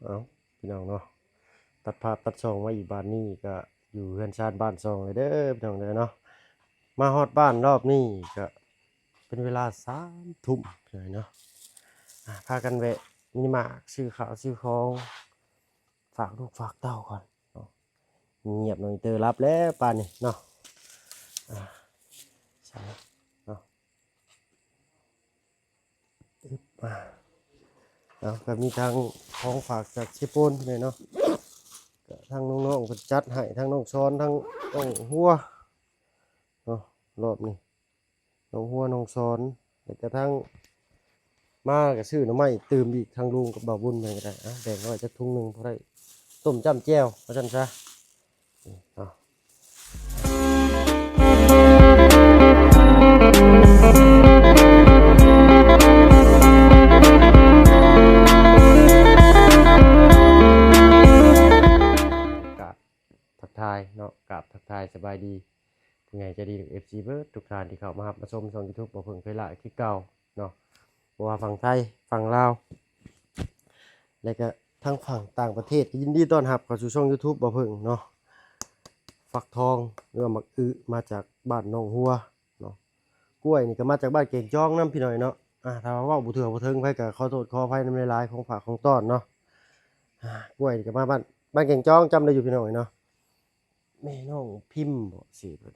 เอาพี่น้องเนาะตัดภาพตัดช่องไว้อีกบ้านนี้ก็อยู่เฮือนชานบ้านซองเลยเด้อพี่น้องเด้อเนาะมาฮอดบ้านรอบนี้ก็เป็นเวลา3 ทุ่มเลยเนาะพากันแวะมินิมาร์ทซื้อข้าวซื้อของฝากลูกฝากเต้าก่อนเนาะเงียบหน่อยเตอรับแล้วป่านนี้เนาะอ่าใช่เนาะอึ๊บแล้วก็มีทางของฝากจากเชฟปูนเลยเนาะก็ทางน้องๆก็จัดให้ทางน้องช้อนทางน้องหัวเนาะรอบนี้น้องหัวน้องช้อนแล้วก็ทางมาก็ซื้อหน่อไม้ตื่มอีกทางลุงกับบ่าวบุญไปก็ได้แบ่งไว้จักถุงหนึงพอได้ต้มจ้ำแจ่วว่าซั่นซะเนาะกราบทักทายเนาะกราบทักทายสบายดีผู้ใหญ่ใจดีเอฟซีเบิร์ดทุกท่านที่เข้ามารับมาชมช่อง YouTube บ่เพิ่งเคยละคือเก่าเนาะบ่ว่าฝั่งไทยฝั่งลาวและก็ทางฝั่งต่างประเทศก็ยินดีต้อนรับเข้าสู่ช่อง YouTube บ่เพิ่งเนาะฟักทองหรือว่ามักอึมาจากบ้านน้องหัวเนาะกล้วยนี่ก็มาจากบ้านเก่งจ้องนำพี่น้อยเนาะถ้าว่าเว้าบ่ถือบ่ถึงไผก็ขอโทษขออภัยนำหลายๆของฝากของต้อนเนาะกล้วยนี่ก็มาบ้านเก่งจ้องจำได้อยู่พี่น้อยเนาะแม่น้องพิมพ์บ่สิเพิ่น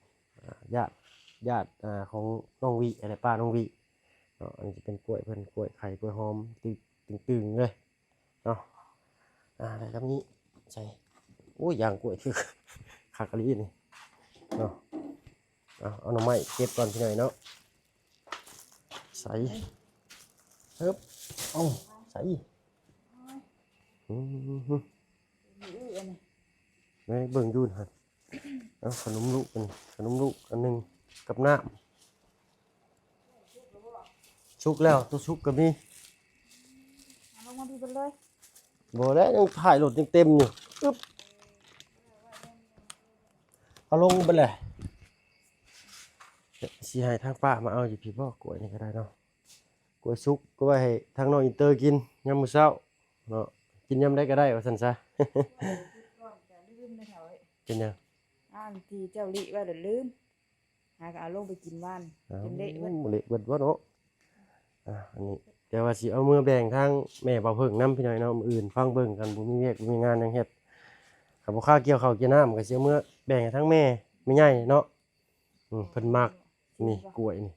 ญาติของน้องวิอะไรป้าน้องวิเนาะอันนี้จะเป็นกล้วยเพิ่นกล้วยไข่กล้วยหอมตึงๆเลยเนาะแล้วก็มีใส่โอ้ยยางกล้วยคือคักอะลีนี่เนาะเอาหน่อไม้เก็บก่อนพี่หน่อยเนาะใส่เฮ้บเอาใส่ไม่เบิ่งดูนะเอาขนมลูกอันหนึงกับน้ำชุกแล้วตัวชุกก็มีลงมาดูกันเลยบ่แล้วยังถ่ายรถยังเต็มอยู่อึ๊บเอาลงไปเลยสิให้ทางป้ามาเอาอยู่พี่บ่กล้วยนี่ก็ได้เนาะกล้วยสุกก็ไว้ให้ทางน้องอินเตอร์กินยามมื้อเช้าเนาะกินยามใดก็ได้ว่าซั่นซะ ก่อนจะลืมนะแถว เป็นยัง ทีเจ้าลิว่าเดี๋ยวลืมหาก็เอาลงไปกินบ้านเป็นเละเว้ย เละเบิดบ่เนาะอันนี้แต่ว่าสิเอามือแบ่งทางแม่บ่าวเพิ่งนำพี่น้อยเนาะมื้ออื่นฟังเบิ่งกันบ่มีเวียกบ่มีงานหยังเฮ็ดถ้าบ่ค่าเกี่ยวข้าวเกี่ยวน้ำก็สิเอามือแบ่งให้ทางแม่แม่ใหญ่เนาะเพิ่นมักนี่กล้วยนี่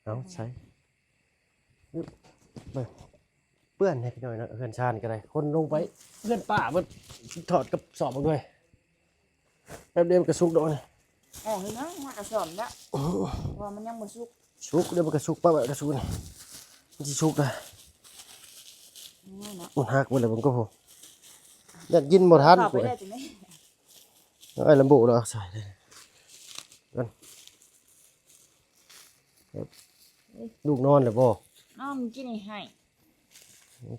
เอาใช้อึ๊บเบิ่งเปื้อนให้พี่น้อยเนาะเฮือนชานก็ได้คนลงไปเพื่อนป้าเพิ่นถอดกระสอบมาด้วยแป๊บเดียวมันก็สุกดอกนี่ อ๋อเห็นไหมมากระสอนละว่ามันยังบ่สุกสุกเดี๋ยวมันก็สุกป้าแบบก็สุกนี่มันสิสุกได้ นี่เนาะมันหักหมดเลยผมก็พออยากกินบ่ทัน เข้า กู ไปได้จังได๋ไอ้ลำบุเราใส่เลยกันลูกนอนเลยบ่น้องกินนี่ให้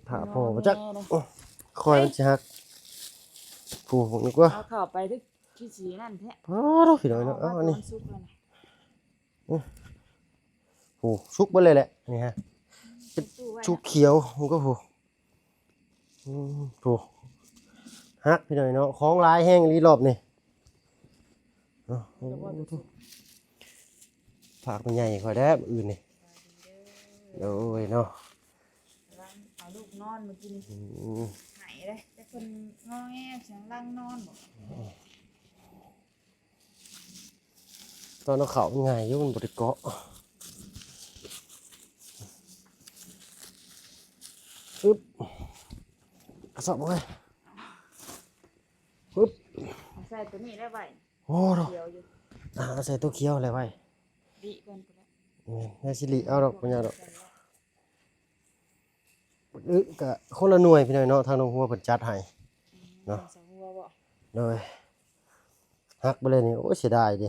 ถ่าพ่อมาจักคอยมันสิหักผู้ผมนึกว่าเอาเข้าไปทึกขี้สีนั่นแท้ พอแล้วพี่น้อยเนาะเอาอันนี้ สุกแล้วนะ ผู้สุกเบ่เลยแหละนี่ฮะเป็นสุกเขียวมันก็ผู้ผู้หักพี่น้อยเนาะของลายแห้งรีรอบนี่ฝากมันใหญ่คอยได้อื่นนี่โอ้ยเนาะเอาลูกนอนเมื่อกี้นี่หายเลยแต่คนงอแงเสียงลังนอนบ่ ตอนเราเขาเป็นไงยุ่มันบริเกาะปึ๊บกระสอบเลยปึ๊บ ใส่ตัวนี้ได้ไว้ โอ้โห เดียวอยู่ ใส่ตัวเขียวอะไรไว้ดิก่อนไปแล้ว นี่ยาสิริเอาดอกปัญญาดอกกะคนละหน่วยพี่น้อยเนาะทางน้องหัวเพิ่นจัดให้เนาะ สองหัวบ่ เลยหักไปเลยนี่โอ้ยเสียดายดิ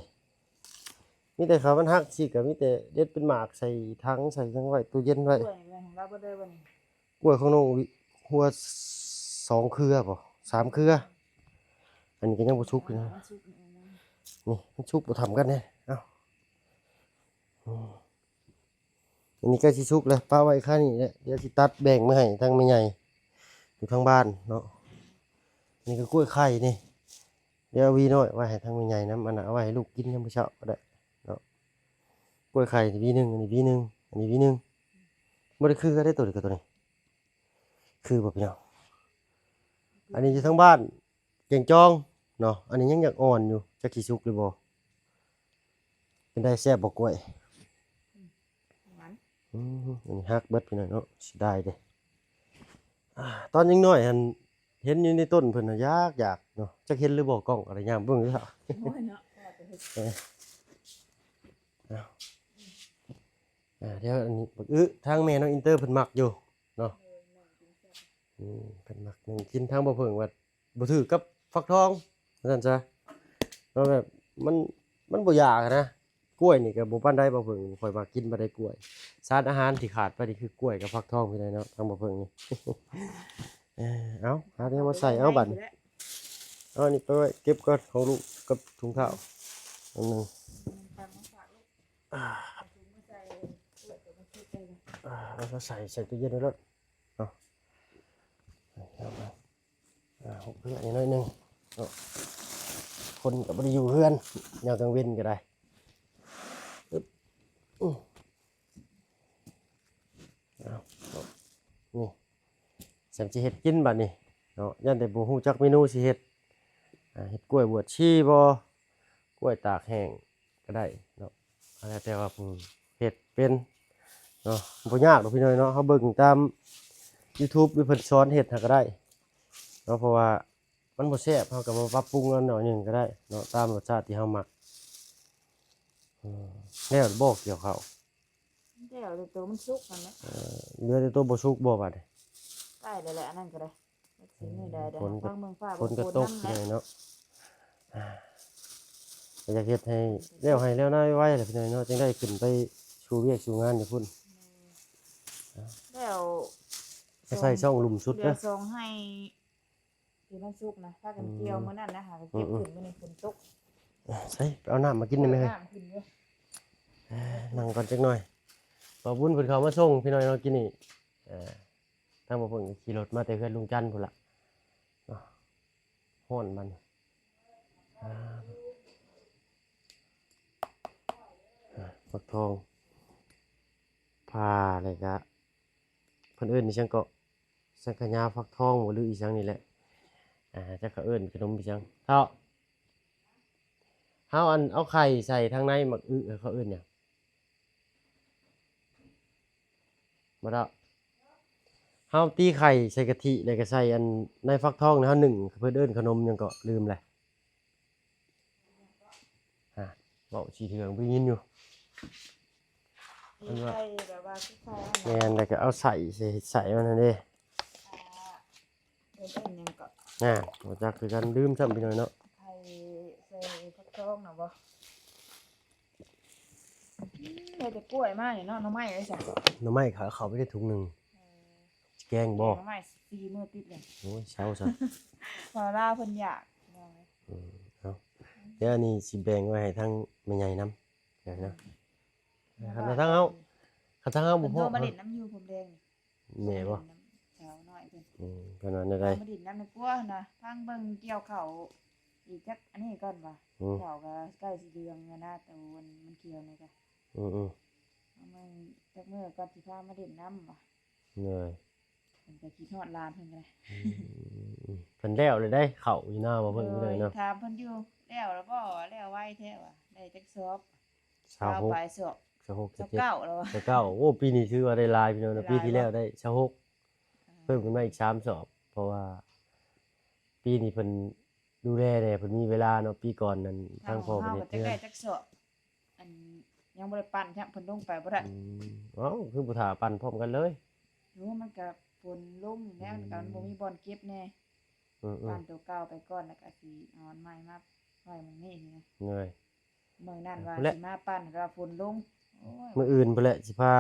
มีแต่เขามันหักสิกะมีแต่เด็ดเป็นหมากใส่ถังใส่ยังไว้ตู้เย็นไว้ ด้วยของเราบ่ได้บ่นี่ กล้วยของน้องหัว2 เครือบ่3 เครืออันนี้ก็ยังบ่สุกอยู่นะ มันสุกนี่นะ นี่มันชุบบ่ทำกันเนี่ยเอ้า อันนี้ก็สิสุกเลยป้าไว้ค่านี้แหละเดี๋ยวสิตัดแบ่งมาให้ทางแม่ใหญ่อยู่ทางบ้านเนาะอันนี่ก็กล้วยไข่นี่เดี๋ยวเอาวีน้อยไว้ให้ทางแม่ใหญ่นำอันน่ะเอาไว้ให้ลูกกินยามมื้อเช้าก็ได้เนาะกล้วยไข่นี่วีหนึงอันนี้วีหนึงอันนี้วีหนึงบ่ได้คือก็ได้ตัวเดียวกับตัวนี้คือบ่พี่น้องอันนี้อยู่ทางบ้านแกงจองเนาะอันนี้ยังอยากอ่อนอยู่จักสิสุกหรือบ่เป็นได้แซ่บบ่กล้วย หวาน อันนี้ฮักเบิดพี่น้อยเนาะสิได้เด้ตอนยังน้อยหันเห็นอยู่ในต้นเพิ่นน่ะอยากเนาะจักเห็นหรือบ่กล้องอะไรยามเบิ่งอยู่ครับ โอ้ยเนาะว่าแต่เฮ็ด เดี๋ยวอันนี้บักทางแม่น้องอินเตอร์เพิ่นมักอยู่เนาะเพิ่นมักนึงกินทางบ่เพิ่งว่าบ่ถือกับฟักทองว่าซั่นซะเนาะแบบมันบ่อยากอะนะกล้วยนี่ก็บ่ปานใดบ่เพิ่งข่อยมักกินบ่ได้กล้วยสารอาหารที่ขาดไปนี่คือกล้วยกับฟักทองพี่น้อยเนาะทางบ่เพิ่งนี่ เอาหาแนวมาใส่เอาบัดนี้เอาอันนี้ไปไว้เก็บก่อนของลูกกับถุงเท้าอันหนึง ตังมาฝากลูกเอาถุงมาใส่เปิดเดี๋ยวมันคิดได้เลย แล้วก็ใส่ตู้เย็นไว้แล้วเอาเอาไปหกเพื่อนนิดหน่อยหนึงเอาคนก็บ่ได้อยู่เพื่อนยามกลางเว้นก็ได้อึ๊บเอานี่สำสิเฮ็ดกินบัดนี้เนาะยันแต่บ่ฮู้จักเมนูสิเฮ็ดเฮ็ดกล้วยบวชชีบ่กล้วยตากแห้งก็ได้เนาะแล้วแต่ว่าผู้เฮ็ดเป็นเนาะบ่ยากดอกพี่น้อยเนาะเฮาเบิ่งตาม YouTube หรือเพิ่นสอนเฮ็ดหาก็ได้เนาะเพราะว่ามันบ่แซ่บเฮาก็มาปรับปรุงกันหน่อยหนึงก็ได้เนาะตามรสชาติที่เฮามักแล้วบ่เกี่ยวข้าว เดี๋ยวเดี๋ยวตัวมันสุกมันนะ เหลือแต่ตัวบ่สุกบ่บัดนี้ ใกล้แล้วแหละอันนั้นก็ได้สีนี่ได้เดี๋ยว ฝนก็ ฟังเมืองฟ้า ฝนก็ตก น้ำ เล นะ ยเนาะก็อยากเฮ็ดให้แล้วให้แล้วหน้าไว้แหละพี่น้อยเนาะจังได้ขึ้นไปชูเวียกชูงานอยู่พุ่น แล้ว ไปใส่ช่องหลุมสุด เดี๋ย เด้ วส่งให้ที่มันสุกนะถ้ากันเกี่ยวมื้อนั้นนะหาเก็บขึ้นมื้อนี้ฝนตก ใส่ไปเอาน้ำมากินได้ไหมเฮ้ย น้ำขึ้นเยอะ นั่งก่อนจักหน่อยบ่าวบุญเพิ่นเข้ามาส่งพี่น้อยเนาะกินนี่ทางบ่เพิ่นก็ขี่รถมาแต่เฮือนลุงจันทร์พุ่นล่ะเนาะฮ้อนมันฟักทองผ่าอะไรกะเพิ่นเอิ้นนี่จังก็สังขยาฟักทองบ่หรืออีจังนี่แหละจักเขาเอิ้นขนมอีจังเท่าเฮาอันเอาไข่ใส่ทางในหมักเขาเอิ้นหยังบ่ดอกเฮาตีไข่ใส่กะทิแล้วก็ใส่อันในฟักทองนะเฮานึ่งเพิ่นเอิ้นขนมหยังก็ลืมแหละเว้าสิเทืองไปยินอยู่ มีไข่แบบว่าที่ไข่ แม่นแล้วก็เอาใส่มันนั่นเด้ เป็นหยังก็ บ่จักคือกันลืมซ้ำพี่น้อยเนาะ ไข่ใส่ฟักทองนะบ่เราจะกล้วยมากเนาะน้องไม้เลยจ้ะ หน่อไม้ขาเขาไปได้ถุงหนึงแกงบ่ น้องไม้4 มื้อติดเลย โอ้ยเช้าซะ พอลาเพิ่นอยากเนาะ เอาเดี๋ยวอันนี้สิแบ่งไว้ให้ทางแม่ใหญ่นำเดี๋ยวนะคันทางเฮาบ่ เพิ่น พ โทร อ มาเล่นน้ำอยู่ผมแดง แม่บ่ แถวน้อยเพิ่น เพิ่นว่าได้ มาดินน้ำในกัวนะทางเบิ่งเกี่ยวเขาอีกจักอันนี้ก่อนว่ะ อืม เขาก็ใกล้สิเดืองแล้วนะแต่มันเกี่ยวนี่ก็ อืม เอามึงจักมื้อก่อนสิพามาดินน้ำว่ะ เหนื่อย เพิ่นก็คิดฮอดหลานเพิ่นก็ได้ เพิ่นแล้วเลยได้เข้าอยู่หน้าบ่เพิ่นเลยเนาะ ถามเพิ่นอยู่แล้วบ่แล้วไว้แท้ว่ะได้จักสอบ 26 ปลายสอบ 26 เก้าแล้วว่ะ 79โอ้ปีนี้ถือว่าได้หลายพี่น้องนะปีที่แล้วได้26เพิ่มขึ้นมาอีก3สอบ เพราะว่าปีนี้เพิ่นดูแลแน่เพิ่นมีเวลาเนาะปีก่อนนั้นทางพ่อ เฮา เพิ่น ก็ เฮ็ด จะ เรือน ได้จักสอบอันยังบ่ได้ปั่นครับเพิ่นลงไปบ่ได้ เอ้าคือบ่ท่าปั่นพร้อมกันเลย รู้มันก็ฝนลงอยู่แล้วก็มันบ่มีบ่อนเก็บแน่ อืม ปั่นตัวเก่าไปก่อนแล้วก็สิเอาอันใหม่มาไว้หมื้นี้นะ เหนื่อย มื้อนั้นว่า และ สิมาปั่นก็ฝนลงโอ้ย มื้ออื่นพุ่นแหละสิพา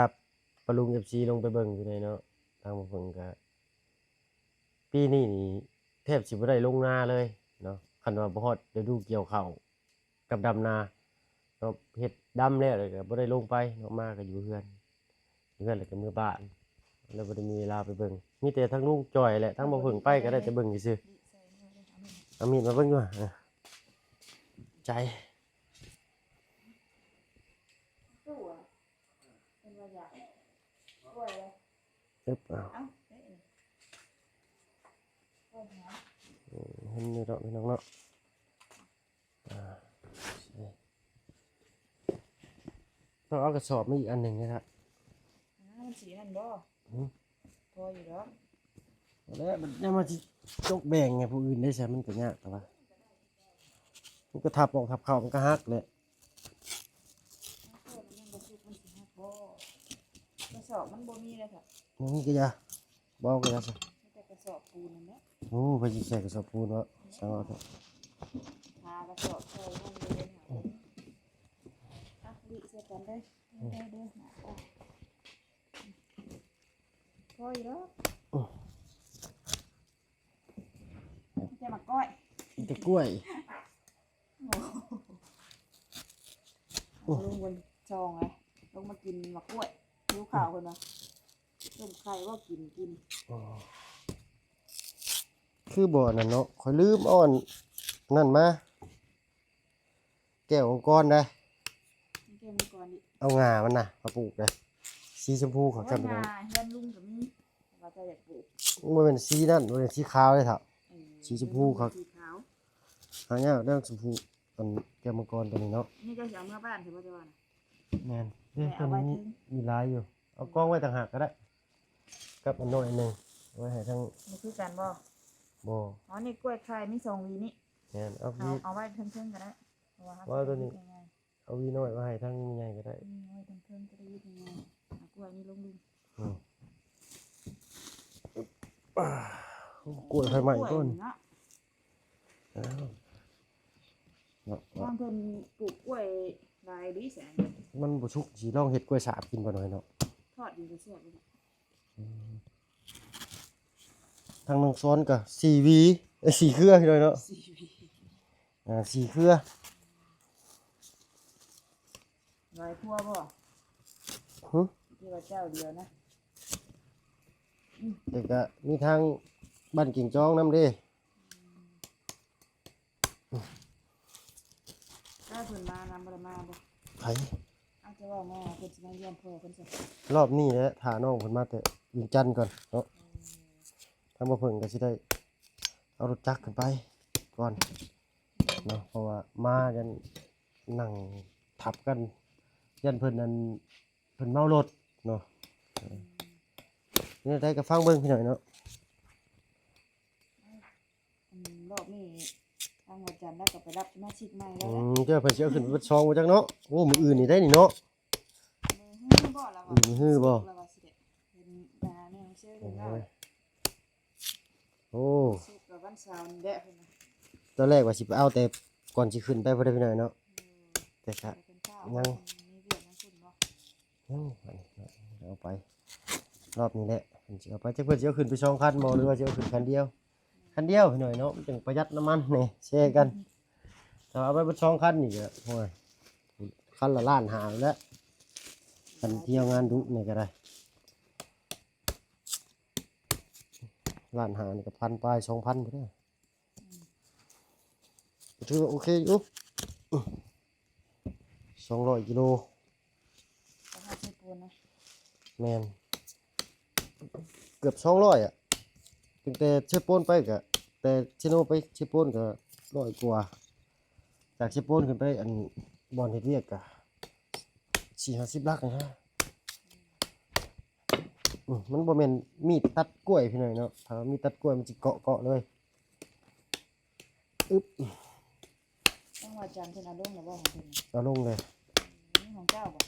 ปะลุง FC ลงไปเบิ่งอยู่ในเนาะทางบ่เพิ่นก็ปีนี้นี่แทบสิบ่ได้ลงนาเลยเนาะคันว่าบ่ฮอดฤดูเกี่ยวข้าวกับดำนาเนาะเฮ็ดดำแล้วเลยก็บ่ได้ลงไปเนาะมาก็อยู่เฮือน เพื่อนแล้วก็มือบ้านแล้วบ่ได้มีเวลาไปเบิ่งมีแต่ทั้งลุงจอยแหละทั้งบ่เพิ่งไปก็ได้แต่เบิ่งซื่อ ใส่เนื้อเลยเอาหนึ่ง ๆเอามีดมาเบิ่งดูใจ ตู้อ่ะเป็นว่าอยากกล้วยเลย อึ๊บเอา เอ้าเอ๊ะกล้วยหอม เห็นนี่เนาะพี่น้องเนาะอ่าต้องเอากระสอบมาอีกอันหนึงนะครับ มันสีนั่นบ่พออยู่แล้ว แล้วมันยังมาสิจกแบ่งไงผู้อื่นได้ใช่มันก็ยากแต่ว่ามันก็ทับออกทับเข้ามันก็หักเลย มันบ่สุกมันสิหักบ่กระสอบมันบ่มีเลยค่ะ นี่ก็อยาบ่เอาก็อยาซะ มีแต่กระสอบปูนนั่นแหละ โอ้ไปสิใส่กระสอบปูนวะสั่งเอาเถอะ หากระสอบใส่มันเลยค่ะลิใส่กันได้เด้อหาโอ้พออยู่แล้วจะมาก้อย มีแต่กล้วย ลงบนซองเลยลงมากินมะกล้วยรู้ข่าวคนนะต้มไข่ว่ากิน อ๋อคือบ่อนั่นเนาะข่อยลืมเอาอันนั่นมาแก้วองค์กรได้ นี่แกมันก่อนดิ เอางามันน่ะมาปลูกเลยสีชมพูเขา ว่า จำเป็น งาเฮือนลุงกับมีว่าจะอยากปลูก มันเป็นสีนั่นมันเป็นสีขาวเลยครับ สีชมพูครับ สีขาว หายากเรื่องชมพูอันแก้วมังกรตัวนี้เนาะ นี่จะเอาเมื่อบ้านถือว่าจะว่านะ แม่นเอ้ย แม่ ตัว เอาไว้ นี้ ถึง มีลายอยู่ เอากล้องไว้ต่างหากก็ได้ กับอันน้อยอันหนึ่งเอาไว้ให้ทั้ง นี่คือการบ่ บ่ อ๋อนี่กล้วยไข่มีสองหวีนี่ แม่นเอา เอา วี เอาไว้เพิ่งๆก็ได้เพราะว่า ว่าตัวนี้ ยังไง เอาวีน้อยไว้ให้ทั้งใหญ่ก็ได้ เอาไว้เพิ่งๆจะได้ยืดยังไงเอากล้วยนี่ลงลุง อืมกล้วยไฟใหม่ต้น เนาะ อ้าวเนาะ บางคนปลูกกล้วยลายดีแสน มันบ่ชุกสิลองเฮ็ดกล้วยสาบกินบ่หน่อยเนาะ ทอดดีจะเสียบเลย ทางน้องซ้อนก็4หวี4เครือพี่น้อยเนาะ สีวี 4เครือ ลายทั่วบ่ หึ ที่ว่าเจ้าเดียวนะ แต่ก็มีทางบ้านกิ่งจองนำเด้ ถ้าเพิ่นมานำบ่ได้มาบ่ ไผ อาจจะว่าแม่เพิ่นสิมาเยี่ยมพ่อเพิ่นสิ รอบนี้แหละถ้าน้องเพิ่นมาแต่ยิงจันทน์ก่อนเนาะทางบ่เพิ่งก็สิได้เอารถจักรขึ้นไปก่อนเนาะเพราะว่ามายันนั่งทับกันยันเพิ่นนั้นเพิ่นเมารถเนาะนี่ได้ก็ฟังเบิ่งพี่หน่อยเนาะ รอบนี้ทางอาจารย์ได้ก็ไปรับสมาชิกใหม่แล้ว เจ้าเพิ่นสิเอาขึ้นไปเบิดซองบ่จักเนาะโอ้มื้ออื่นนี่ได้นี่เนาะ มือบ่แล้ว มือบ่ แล้วว่าสิได้เป็นดาแนวเชื่อเพิ่นว่า โอ้ สุกกับวันเสาร์นี่แหละเพิ่นน่ะ ตอนแรกว่าสิไปเอาแต่ก่อนสิขึ้นไปบ่ได้พี่หน่อยเนาะแต่ก็ เป็นข้าว ยัง มีเวียนทั้งคุณบ่ เอาไปรอบนี้แหละเพิ่นสิเอาไปจักเพิ่นสิเอาขึ้นไป2คันบ่หรือว่าสิเอาขึ้นคันเดียวคันเดียวพี่หน่อยเนาะมันจึงประหยัดน้ำมันนี่แชร์กันถ้าเอาไปเบิด2คันนี่ก็โอ้ยคันละล้านหาแล้วคันเที่ยวงานดุนี่ก็ได้ล้านหานี่ก็1,000ปลาย 2,000พุ่นเด้อถือว่าโอเคอยู่200กิโล ก็หาใส่ปูนนะ แมนเกือบ200อ่ะตั้งแต่เชฟโปนไปก็แต่เชโนไปเชฟโปนก็100กว่าจากเชฟโปนขึ้นไปอันบอนเฮ็ดเวียกก็4-50ลักนะฮะมันบ่แม่นมีดตัดกล้วยพี่น้อยเนาะถ้ามีดตัดกล้วยมันสิเกาะเลยอึ๊บ ต้องว่าอาจารย์เพิ่นเอาลงแล้วบ่ของเพิ่น เอาลงเลย นี่ของเจ้าบ่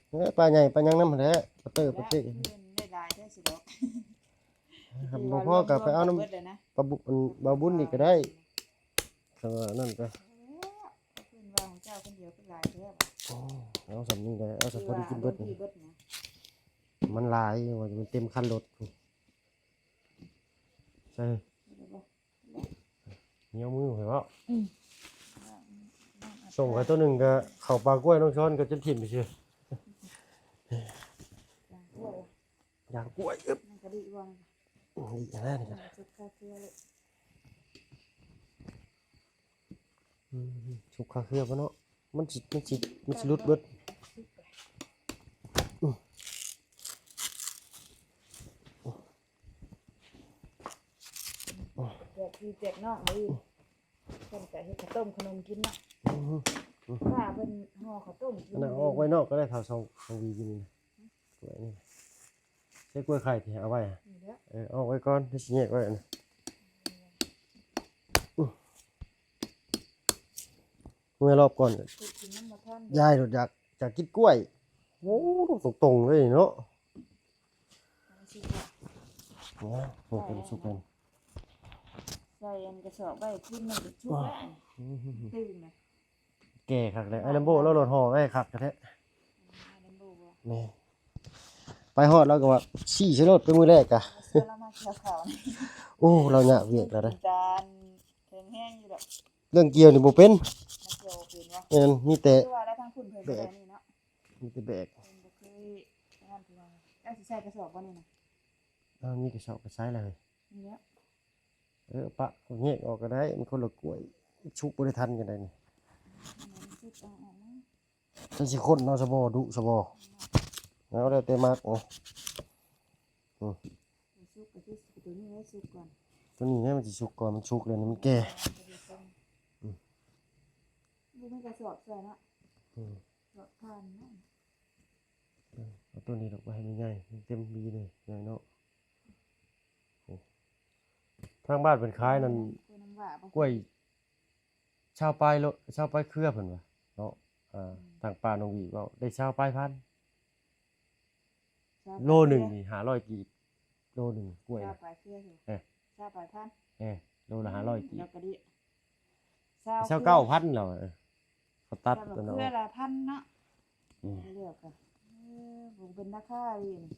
เอ้ยปลาใหญ่ปลายังนำแหละปลาเตอร์ปลาเต้ เพิ่นได้หลายแท้สิดอก ครับบ่พอก็ไปเอาน้ำ เบิดเลยนะ ปลาบุอันบาบุญนี่ก็ได้ก็นั่นก็ เพิ่นว่าของเจ้าคนเดียวคือหลายแท้บ่ เอาสำนี้ก็ได้เอาสำพอดีกินเบิด ที่ นี่ เบิดนะ มันหลายว่ามันเต็มคันรถใช่เหนียวมือเหรอวะส่งไปตัวหนึ่งก็เข่าปลากล้วยน้องช้อนก็จะถิ่มไปเชื่อ จ ยางกล้วยอึ๊บ มันก็ดีกว่า ดีอย่างนั้นนี่ มั ก็ นสุกข้าวเกลือเลย สุกข้าวเครือบ่เนาะมันสิหลุดเบิด แจกพี่แจกน้องเลยเพิ่นก็เฮ็ดข้าวต้มขนมกินเนาะ อือ ป้าเพิ่นห่อข้าวต้มกิ อั น นนั้นออกไว้นอกก็ได้เท่า2วีกินนี่กล้วยนี่ใช้กล้วยไข่ที่เอาไว้อะ นี่แหละ เอาไว้ก่อนที่สิแยกไว้อันนั้นเมื่อรอบก่อน เฮ็ดกินน้ำมาทาน ยายอยากกินกล้วยโอ้ตรงๆเลยเนาะ สิค่ะ เนี่ยโอ้เป็นสุกกัน ใส่อันกระสอบไว้ขึ้นมันจะชุบแล้วตื่นน่ะ แก่คักเลยไอ้ลัมโบ้แล้วรถห่อไว้คักกระแทะ น้ำบูบ่ นี่ไปฮอดแล้วก็ว่าชี้ใช้รถไปมือแรกอะ เสื้อละมาเขียวขาวนี่ โอ้เราเนี่ยเวียกแล้วได้ จานแข็งแห้งอยู่ดอก เรื่องเกี่ยวนี่บ่เป็น มาเกี่ยวเป็นว่า เอ็นมีแต่ คือว่าได้ทางคุณเพิ่นไปนี่เนาะ มีแต่แบก เพิ่นบ่เคยนั่นคือว่าแล้วสิใส่กระสอบบ่นี่น่ะ มีกระสอบกระใช้เลย นี่แหละ ปะแยกออกก็ได้มันคนละกล้วยชุบบ่ได้ทันกันได้นี่ มันสิเอาออกมา จังสิคนเนาะสบอดุสบอแล้วแต่มักเนาะ สุกก็คือตัวนี้ไว้สุกก่อน ตัวนี้เนี่ยมันสิสุกก่อนมันสุกเลยนี่มันแก่ บ่มีกระสอบใส่เนาะ อืม กระสอบทานเนาะ เอาตัวนี้ดอกไว้ให้มันใหญ่มันเต็มดีเลยใหญ่เนาะโอ้ทางบ้านเป็นคล้ายนั่น กล้วยน้ำว้าบ่ กล้วยชาวปลายชาวปลายเครือเพิ่นว่าเนาะทางป่าหนองหวีเว้าได้ชาวปลายพันธุ์โลหนึงนี่500กีบโลหนึงกล้วย ชา นะ ปลายเครืออยู่ เอ๊ะ ชาปลายพันธุ์ โลละ500กี แล้ บ วก็ดิ ชาว9,000แล้วเขาตัด ชา ตัว เค เนาะ รือละพันเนาะ อืม เลือกกันผมเป็นราคาดีนี่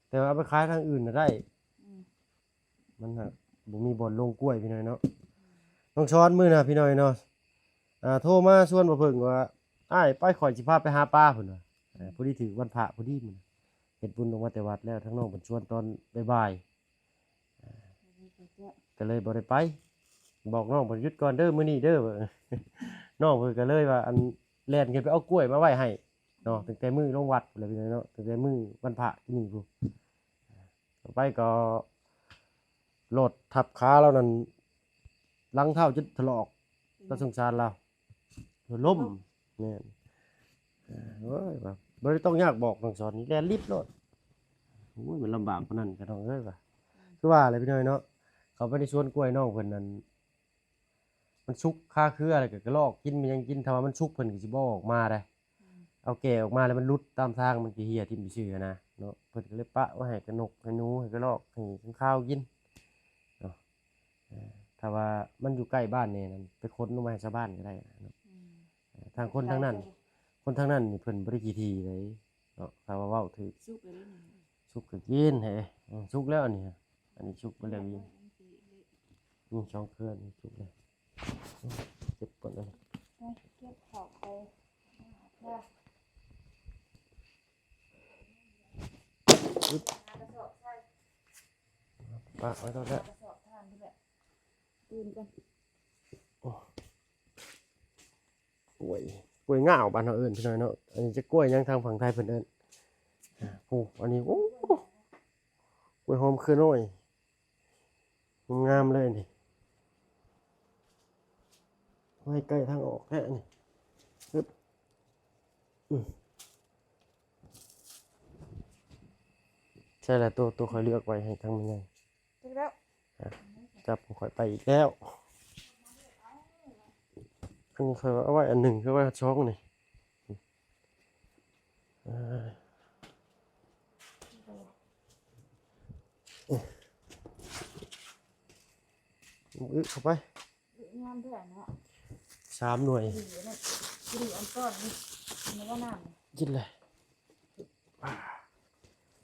แต่ว่าเอาไปขายทางอื่นน่ะได้ อืม มันน่ะบ่มีบ่อนลงกล้วยพี่น้อยเนาะน้องช้อนมื้อน่ะพี่น้อยเนาะโทรมาชวนบ่เพิ่งว่าอ้ายไปข่อยสิพาไปหาปลาเพิ่นว่าพอดีถึงวันพระพอดีมื้อเฮ็ดบุญลงมาแต่วัดแล้วทั้งน้องเพิ่นชวนตอนบ่ายๆก็เลยบ่ได้ไป บอกน้องเพิ่นหยุดก่อนเด้อมื้อนี้เด้อ น้องเพิ่นก็เลยว่าอันแล่นขึ้นไปเอากล้วยมาไว้ให้เนาะตั้งแต่มื้อลงวัดพุ่นแหละพี่น้อยเนาะตั้งแต่มื้อวันพระที่นี่พุ่นต่อไปก็รถทับขาเรานั่นหลังเท้าจนถลอกก็สงสารเราล้มแม่นโอ้ยว่าบ่ได้ต้องยากบอกน้องสอนนี่แล่นลิฟต์โลดโอ้ยมันลำบากปานนั้นก็ต้องเอ้ยว่าคือว่าอะไรพี่น้อยเนาะเขาไปในสวนกล้วยน้องเพิ่นนั่นมันสุกคาเครืออะไรก็ลอกกินมันยังกินถ้าว่ามันสุกเพิ่นก็สิบ่ออกมาได้เอาแก่ออกมาแล้วมันหลุดตามทางมันสิเหี่ยทิ่มไปซื่อนะเนาะเพิ่นก็เลยปะไว้ให้กระนกให้หนูให้กระรอกให้ข้าวกินเนาะถ้าว่ามันอยู่ใกล้บ้านนี่นั่นไปค้นลงมาให้ชาวบ้านก็ได้เนาะทางคนทางนั้นนี่เพิ่นบ่ได้ขี้ทีเลยเนาะถ้าว่าเว้าถูก สุกเลยนี่ สุกก็กินเฮ้สุกแล้วอันนี้สุกไปแล้วยิงช่องเคลื่อนสุกเลยเจ็บปวดเลย ไปเก็บข้าวไปค่ะกระสอบใส่ ปะไว้ก็ได้ กระสอบทานที่แบบตื่นกัน กล้วยง่าวบ้านเราเอิ้นพี่น้อยเนาะอันนี้จะกล้วยยังทางฝั่งไทยเพิ่นเอิ้นโอ้อันนี้โอ้กล้วยหอมคือน้อยงามเลยนี่ไว้ใกล้ทางออกแท้นี่ปึ๊บใช่แล้วตัวคอยเลือกไว้ให้ทางมันไง ถึงแล้ว จับข่อยไปอีกแล้วอันนี้ค่อยเอาไว้อันหนึ่งคือไว้ช่องนี่เข้าไป งามแท้เนาะ 3 หน่วย ดีเนาะดีอันต้นนี่มันก็น้ำ กินเลย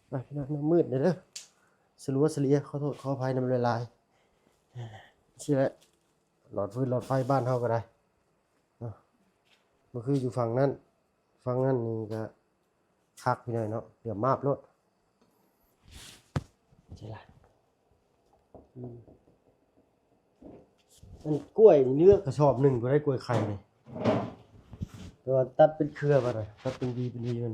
ไปพี่น้องน้ำมืดเลยเด้อสลัวสลียขอโทษขออภัยน้ำลายใช่แหละหลอดฟืนหลอดไฟบ้านเฮาก็ได้เนาะมันคืออยู่ฝั่งนั้นนี่ก็คักพี่น้อยเนาะเดี๋ยวมาบรถ ช่ล่ะมันกล้วยนี่เลือกกระสอบหนึ่งก็ได้กล้วยไข่เลยแต่ว่าตัดเป็นเครือไปเลยตัดเป็นวีเป็นวีมัน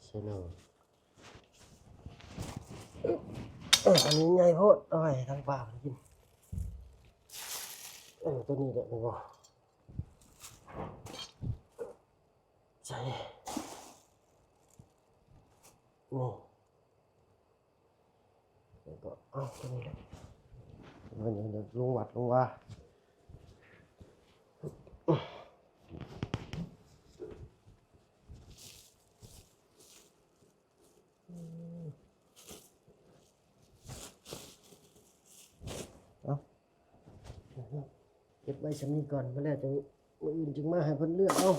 ใช่เนาะอันนี้ไงโพดเอาไว้ทางป่ามันกินตัวนี้แหละมันก็ใช่นี่แล้วก็เอาตัวนี้แหละมันเดี๋ยวลงวัดลงว่าเอาเก็บไว้ชั้นนี้ก่อนมาแล้วจะมื้ออื่นจึงมาให้เพิ่นเลือกเอา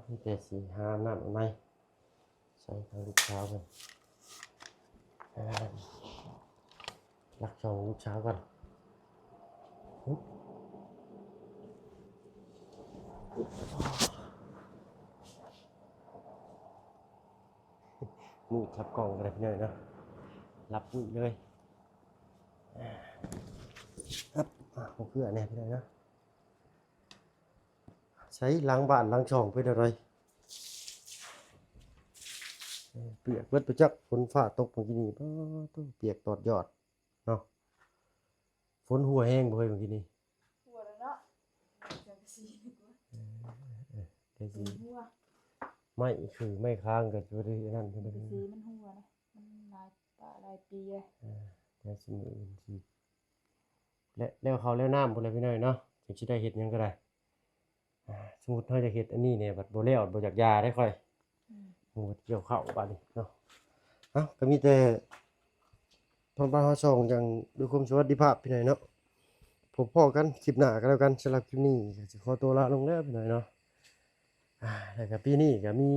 มีแต่สีหาน้ำเอาไหมใส่ทางลูกเช้าก่อนรักชองลูกเช้าก่อนมือทับกล่องอะไรพี่น้อยเนาะรับมือเลยครับผมคืออันนี้พี่น้อยเนาะใช้ล้างบ้านล้างช่องไปอะไรเปียกเบิดไปจักฝนฟ้าตกเมื่อกี้นี่ต้องเปียกตอดยอดเนาะฝนหัวแห้งบ่เฮ้ยเมื่อกี้นี่ หัวแล้วเนาะจังซี่ดีกว่า ได้สิ หัว ไม่คือไม่ค้างกับตัวนี้นั่น จั ก็ ง ได้ ซี่มันหัวนะมันหลายปีเลย แต่สิมืออื่นสิและแล้วเขาแล้วน้ำพุ่นเลยพี่น้อยเนาะจังสิได้เฮ็ดหยังก็ได้สมมุติเฮาจะเฮ็ดอันนี้เนี่ยบัดบ่แล้วบ่อยากยาได้ค่อยหมูเกี่ยวข้าวบัดนี้เนาะก็มีแต่ทางบ้านเฮาส่งอย่างด้วยความสวัสดิภาพพี่น้อยเนาะพบพ้อกันคลิปหน้าก็แล้วกันสำหรับคลิปนี้ก็สิขอตัวลาลงแล้วพี่น้อยเนาะแล้วก็ปีนี้ก็มี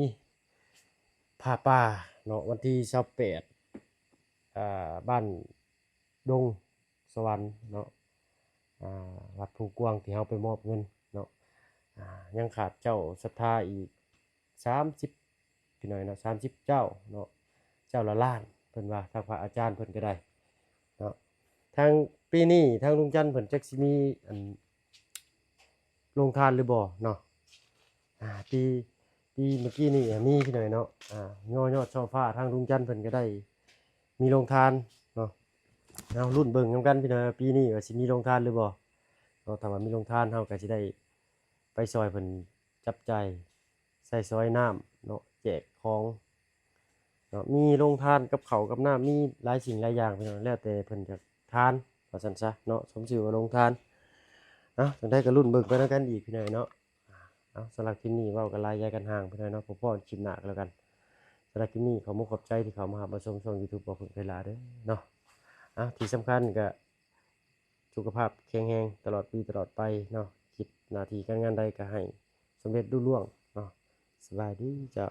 ผ้าป่าเนาะวันที่28บ้านดงสวรรค์เนาะวัดภูกวางที่เฮาไปมอบเงินเนาะยังขาดเจ้าศรัทธาอีก30พี่น้อยเนาะ30เจ้าเนาะเจ้าละล้านเพิ่นว่าทางพระอาจารย์เพิ่นก็ได้เนาะทางปีนี้ทางลุงจันทร์เพิ่นจักสิมีอันโรงทานหรือบ่เนาะปีเมื่อกี้นี่มีพี่น้อยเนาะยอดช่อฟ้าทางลุงจันทร์เพิ่นก็ได้มีโรงทานเนาะเอารุ่นเบิ่งนำกันพี่น้อยปีนี้ว่าสิมีโรงทานหรือบ่เนาะถ้าว่ามีโรงทานเฮาก็สิได้ไปซอยเพิ่นจับจ่ายใส่ซอยน้ำเนาะแจกของเนาะมีโรงทานกับข้าวกับน้ำมีหลายสิ่งหลายอย่างพี่น้อยแล้วแต่เพิ่นจะทานว่าซั่นซะเนาะสมชื่อว่าโรงทานจังได๋ก็รุ่นเบิ่งไปนำกันอีกพี่น้อยเนาะสำหรับคลิปนี้เว้ากันหลายยายกันห่างพี่น้อยเนาะพบพ้อกันคลิปหน้าก็แล้วกันสำหรับคลิปนี้ขอขอบใจที่เข้ามาชมช่อง YouTube บ่เพิ่นเวลาเด้อเนาะที่สำคัญก็สุขภาพแข็งแรงตลอดปีตลอดไปเนาะคิดหน้าที่การงานใดก็ให้สำเร็จรุ่งเรืองเนาะสบายดีจ้ะ